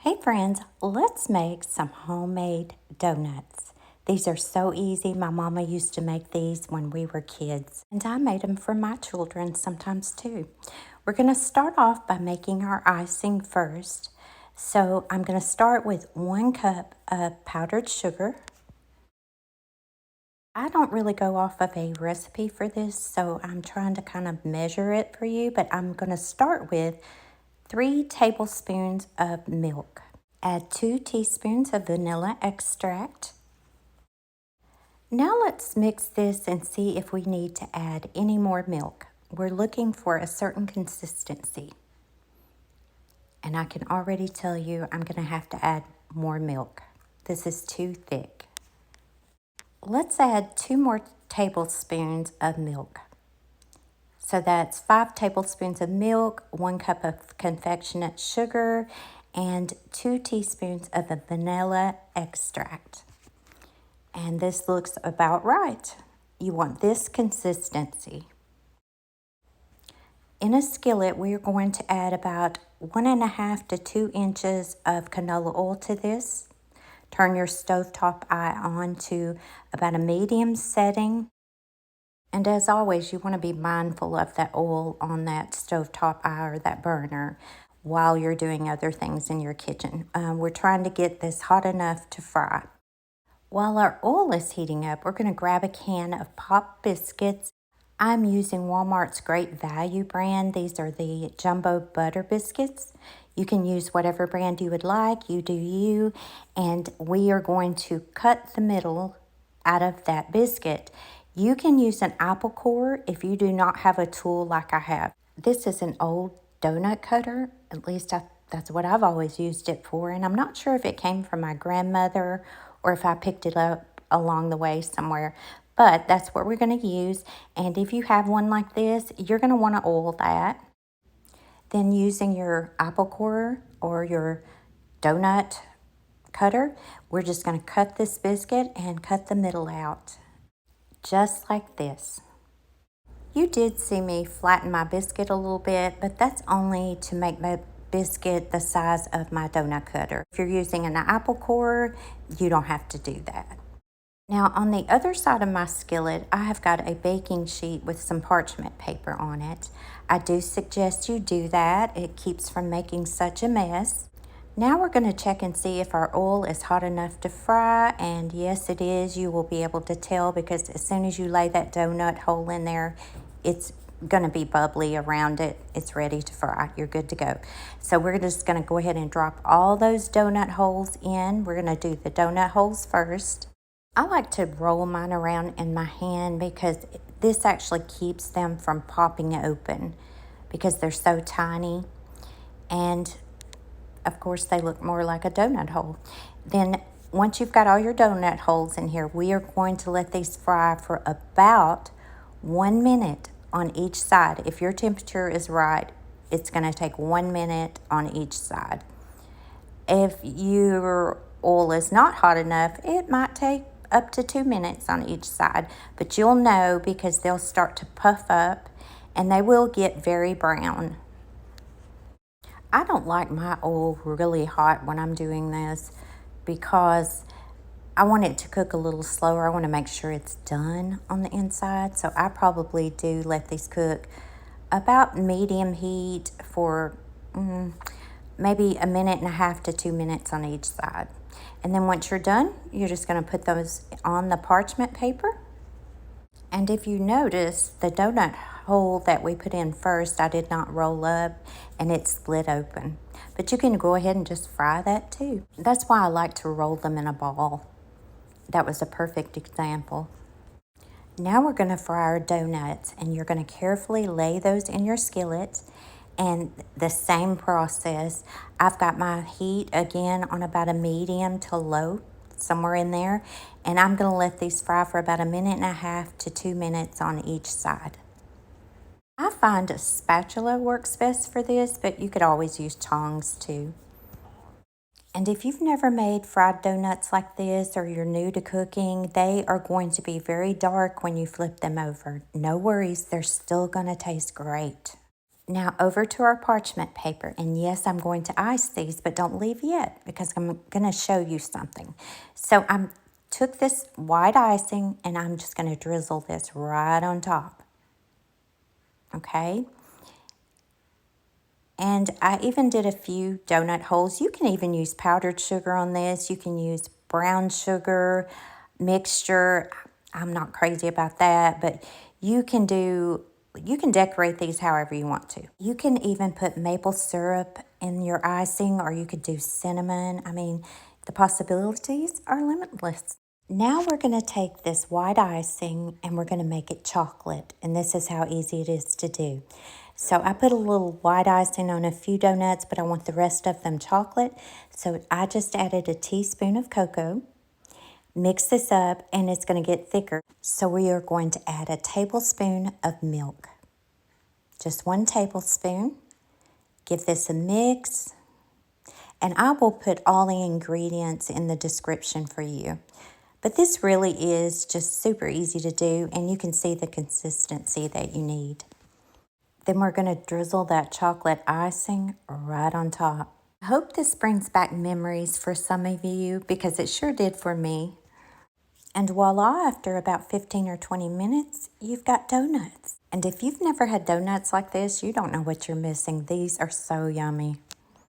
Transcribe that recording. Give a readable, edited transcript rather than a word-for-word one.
Hey friends, let's make some homemade donuts. These are so easy. My mama used to make these when we were kids, and I made them for my children sometimes too. We're going to start off by making our icing first. So I'm going to start with 1 cup of powdered sugar. I don't really go off of a recipe for this, so I'm trying to kind of measure it for you, but I'm going to start with 3 tablespoons of milk. Add 2 teaspoons of vanilla extract. Now let's mix this and see if we need to add any more milk. We're looking for a certain consistency. And I can already tell you I'm going to have to add more milk. This is too thick. Let's add 2 more tablespoons of milk. So that's 5 tablespoons of milk, 1 cup of confectionate sugar, and 2 teaspoons of the vanilla extract. And this looks about right. You want this consistency. In a skillet, we're going to add about 1.5 to 2 inches of canola oil to this. Turn your stovetop eye on to about a medium setting. And as always, you want to be mindful of that oil on that stovetop eye or that burner while you're doing other things in your kitchen. We're trying to get this hot enough to fry. While our oil is heating up, we're going to grab a can of Pop Biscuits. I'm using Walmart's Great Value brand. These are the jumbo butter biscuits. You can use whatever brand you would like. You do you. And we are going to cut the middle out of that biscuit. You can use an apple core if you do not have a tool like I have. This is an old donut cutter. At least that's what I've always used it for. And I'm not sure if it came from my grandmother or if I picked it up along the way somewhere. But that's what we're going to use. And if you have one like this, you're going to want to oil that. Then using your apple core or your donut cutter, we're just going to cut this biscuit and cut the middle out. Just like this. You did see me flatten my biscuit a little bit, but that's only to make my biscuit the size of my donut cutter. If you're using an apple core, you don't have to do that. Now on the other side of my skillet, I have got a baking sheet with some parchment paper on it. I do suggest you do that. It keeps from making such a mess. Now we're going to check and see if our oil is hot enough to fry, and yes it is. You will be able to tell because as soon as you lay that donut hole in there, it's going to be bubbly around it. It's ready to fry. You're good to go. So we're just going to go ahead and drop all those donut holes in. We're going to do the donut holes first. I like to roll mine around in my hand because this actually keeps them from popping open because they're so tiny. And of course, they look more like a donut hole. Then once you've got all your donut holes in here, we are going to let these fry for about 1 minute on each side. If your temperature is right, it's going to take 1 minute on each side. If your oil is not hot enough, it might take up to 2 minutes on each side. But you'll know because they'll start to puff up and they will get very brown. I don't like my oil really hot when I'm doing this because I want it to cook a little slower. I want to make sure it's done on the inside. So I probably do let these cook about medium heat for maybe 1.5 to 2 minutes on each side. And then once you're done, you're just going to put those on the parchment paper. And if you notice, the donut hole that we put in first, I did not roll up and it split open. But you can go ahead and just fry that too. That's why I like to roll them in a ball. That was a perfect example. Now we're going to fry our donuts, and you're going to carefully lay those in your skillet. And the same process, I've got my heat again on about a medium to low, somewhere in there. And I'm going to let these fry for about 1.5 to 2 minutes on each side. I find a spatula works best for this, but you could always use tongs too. And if you've never made fried donuts like this or you're new to cooking, they are going to be very dark when you flip them over. No worries, they're still going to taste great. Now over to our parchment paper. And yes, I'm going to ice these, but don't leave yet because I'm going to show you something. So I took this white icing and I'm just going to drizzle this right on top. Okay. And I even did a few donut holes. You can even use powdered sugar on this. You can use brown sugar mixture. I'm not crazy about that, but you can decorate these however you want to. You can even put maple syrup in your icing, or you could do cinnamon. I mean, the possibilities are limitless. Now we're going to take this white icing and we're going to make it chocolate. And this is how easy it is to do. So I put a little white icing on a few donuts, but I want the rest of them chocolate. So I just added a teaspoon of cocoa. Mix this up and it's going to get thicker. So we are going to add a tablespoon of milk. Just 1 tablespoon. Give this a mix. And I will put all the ingredients in the description for you. But this really is just super easy to do, and you can see the consistency that you need. Then we're going to drizzle that chocolate icing right on top. I hope this brings back memories for some of you because it sure did for me. And voila, after about 15 or 20 minutes, you've got donuts. And if you've never had donuts like this, you don't know what you're missing. These are so yummy.